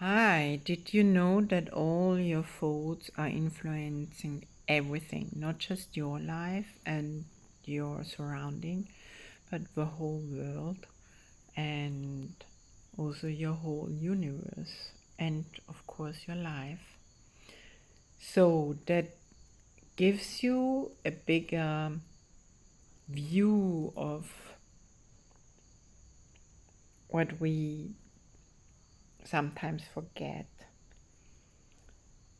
Hi, did you know that all your thoughts are influencing everything, not just your life and your surrounding, but the whole world and also your whole universe and, of course, your life? So that gives you a bigger view of what we sometimes forget.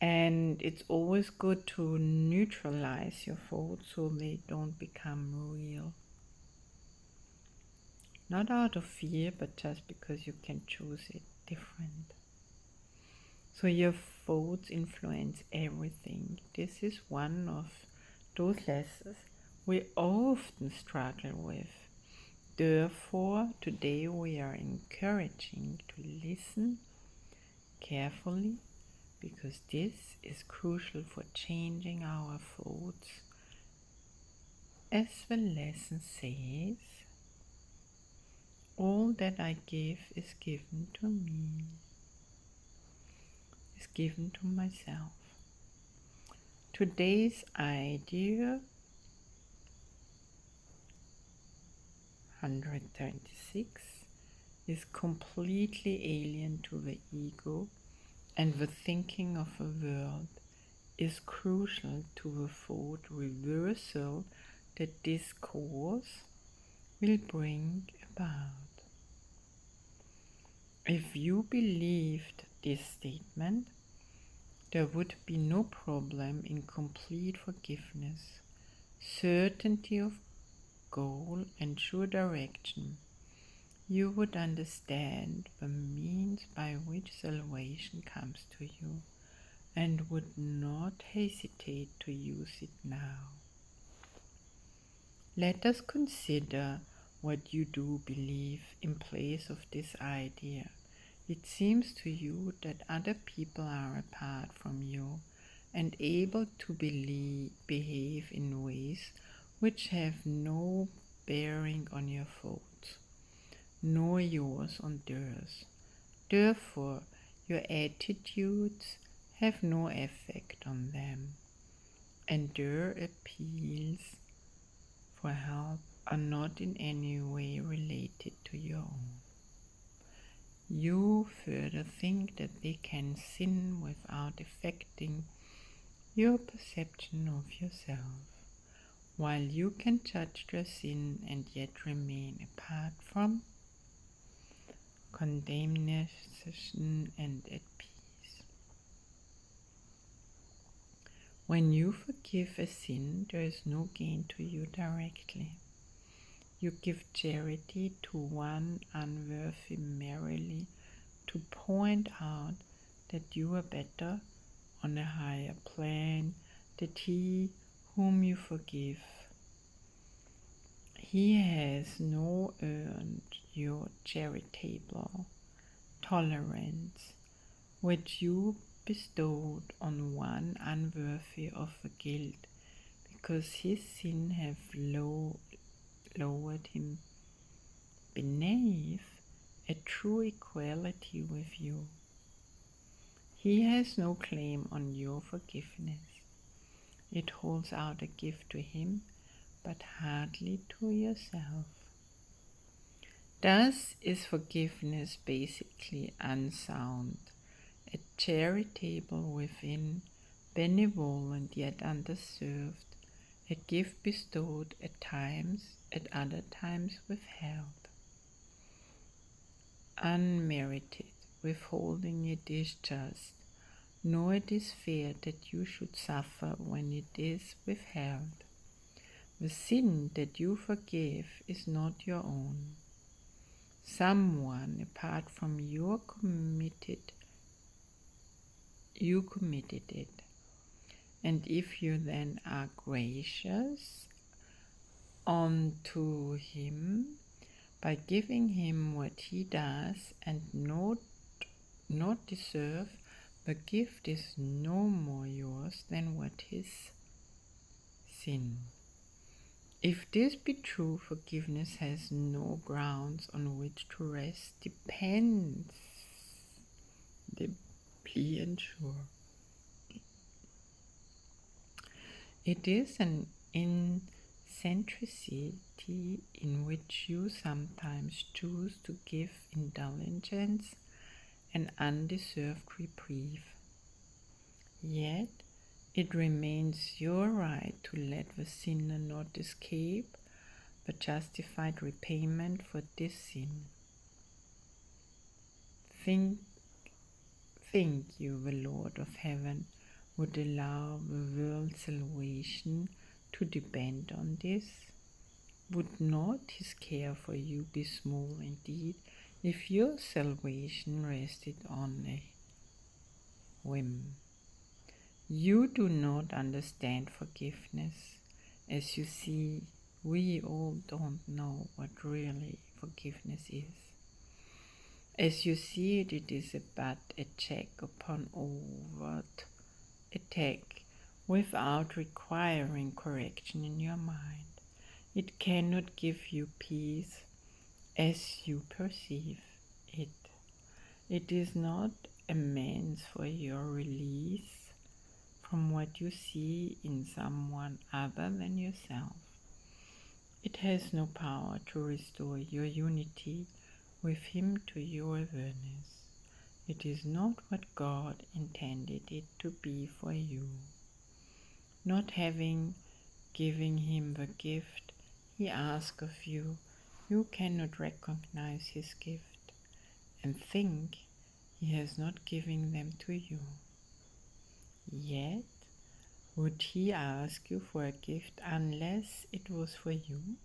And it's always good to neutralize your thoughts so they don't become real. Not out of fear, but just because you can choose it different. So your thoughts influence everything. This is one of those lessons we often struggle with. Therefore, today we are encouraging to listen carefully because this is crucial for changing our thoughts. As the lesson says, all that I give is given to me, is given to myself. Today's idea 136 is completely alien to the ego, and the thinking of a world is crucial to the thought reversal that this course will bring about. If you believed this statement, there would be no problem in complete forgiveness, certainty of goal, and sure direction. You would understand the means by which salvation comes to you and would not hesitate to use it now. Let us consider what you do believe in place of this idea. It seems to you that other people are apart from you and able to behave in ways which have no bearing on your thoughts, nor yours on theirs. Therefore, your attitudes have no effect on them, and their appeals for help are not in any way related to your own. You further think that they can sin without affecting your perception of yourself, while you can judge their sin and yet remain apart from condemnation and at peace. When you forgive a sin, there is no gain to you directly. You give charity to one unworthy merely to point out that you are better on a higher plane, that he whom you forgive, he has no earned your charitable tolerance, which you bestowed on one unworthy of the guilt, because his sin have lowered him beneath a true equality with you. He has no claim on your forgiveness. It holds out a gift to him, but hardly to yourself. Thus is forgiveness basically unsound, a charitable within, benevolent yet underserved, a gift bestowed at times, at other times withheld. Unmerited, withholding it is just, nor it is fair that you should suffer when it is withheld. The sin that you forgive is not your own. Someone apart from you committed it. And if you then are gracious unto him by giving him what he does and not deserve, the gift is no more yours than what his sin. If this be true, forgiveness has no grounds on which to rest, depends deeply and sure. It is an eccentricity in which you sometimes choose to give indulgence and undeserved reprieve. Yet it remains your right to let the sinner not escape the justified repayment for this sin. Think you the Lord of heaven would allow the world's salvation to depend on this? Would not his care for you be small indeed if your salvation rested on a whim? You do not understand forgiveness. As you see, we all don't know what really forgiveness is. As you see it, it is but a check upon overt attack without requiring correction in your mind. It cannot give you peace as you perceive it. It is not a means for your release from what you see in someone other than yourself. It has no power to restore your unity with him to your awareness. It is not what God intended it to be for you. Not having given him the gift he asks of you, you cannot recognize his gift and think he has not given them to you. Yet, would he ask you for a gift unless it was for you?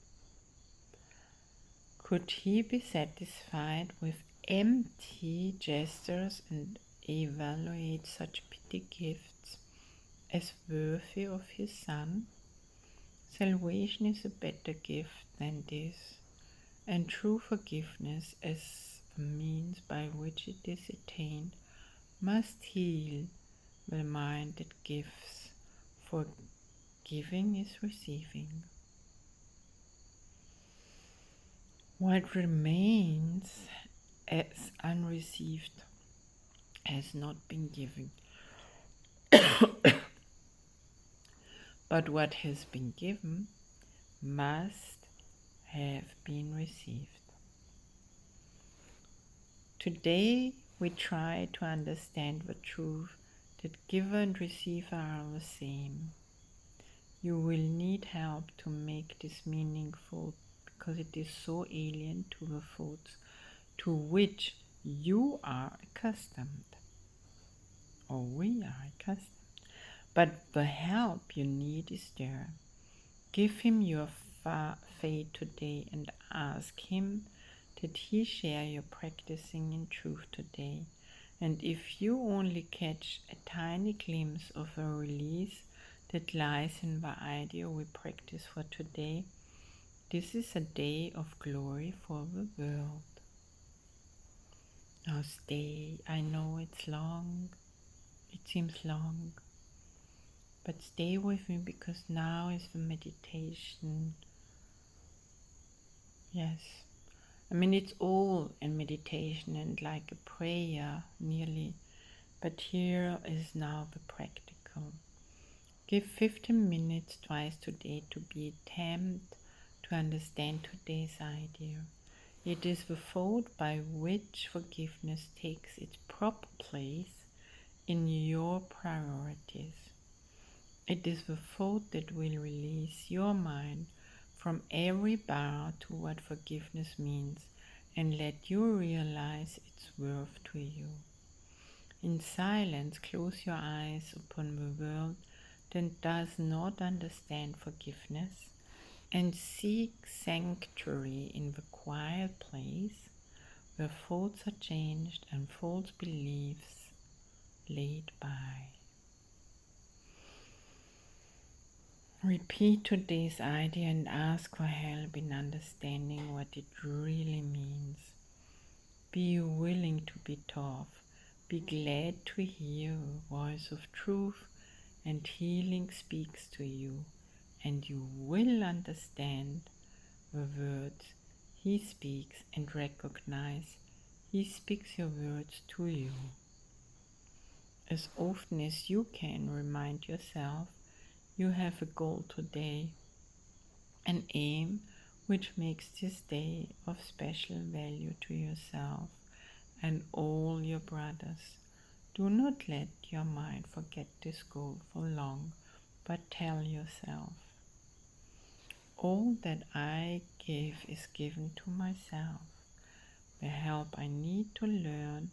Could he be satisfied with empty gestures and evaluate such petty gifts as worthy of his Son? Salvation is a better gift than this, and true forgiveness as the means by which it is attained must heal the mind that gives, for giving is receiving. What remains as unreceived has not been given, but what has been given must have been received. Today we try to understand the truth that giver and receiver are the same. You will need help to make this meaningful because it is so alien to the thoughts to which you are accustomed, or we are accustomed. But the help you need is there. Give him your faith today and ask him that he share your practicing in truth today. And if you only catch a tiny glimpse of a release that lies in the idea we practice for today, this is a day of glory for the world. Now stay. I know it's long. It seems long. But stay with me because now is the meditation. Yes. I mean, it's all a meditation and like a prayer, nearly. But here is now the practical. Give 15 minutes twice today to be attempt to understand today's idea. It is the thought by which forgiveness takes its proper place in your priorities. It is the thought that will release your mind from every bar to what forgiveness means and let you realize its worth to you. In silence, close your eyes upon the world that does not understand forgiveness and seek sanctuary in the quiet place where thoughts are changed and false beliefs laid by. Repeat today's idea and ask for help in understanding what it really means. Be willing to be taught. Be glad to hear a voice of truth and healing speaks to you, and you will understand the words he speaks and recognize he speaks your words to you. as often as you can, remind yourself you have a goal today, an aim which makes this day of special value to yourself and all your brothers. Do not let your mind forget this goal for long, but tell yourself, all that I give is given to myself. The help I need to learn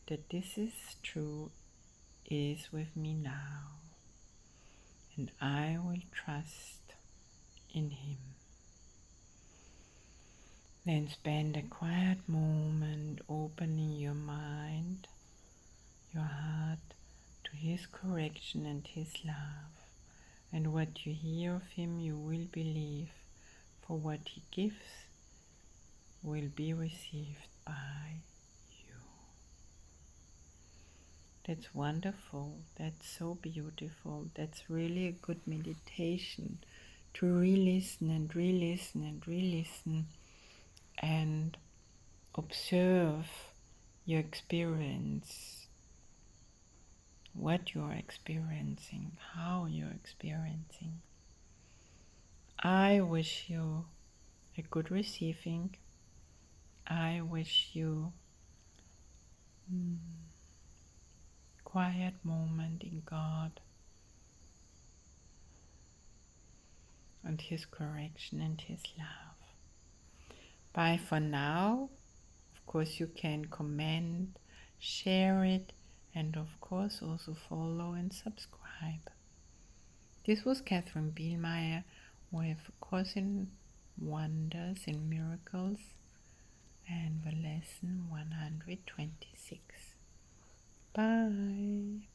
that this is true is with me now, and I will trust in Him. Then spend a quiet moment opening your mind, your heart, to His correction and His love. And what you hear of Him you will believe, for what He gives will be received by you. That's wonderful. That's so beautiful. That's really a good meditation to re-listen and re-listen and re-listen and observe your experience, what you're experiencing, how you're experiencing. I wish you a good receiving. I wish you quiet moment in God and His correction and His love. Bye for now. Of course you can comment, share it, and of course also follow and subscribe. This was Catherine Bielmeier with Course in Wonders and Miracles and the lesson 126. Bye.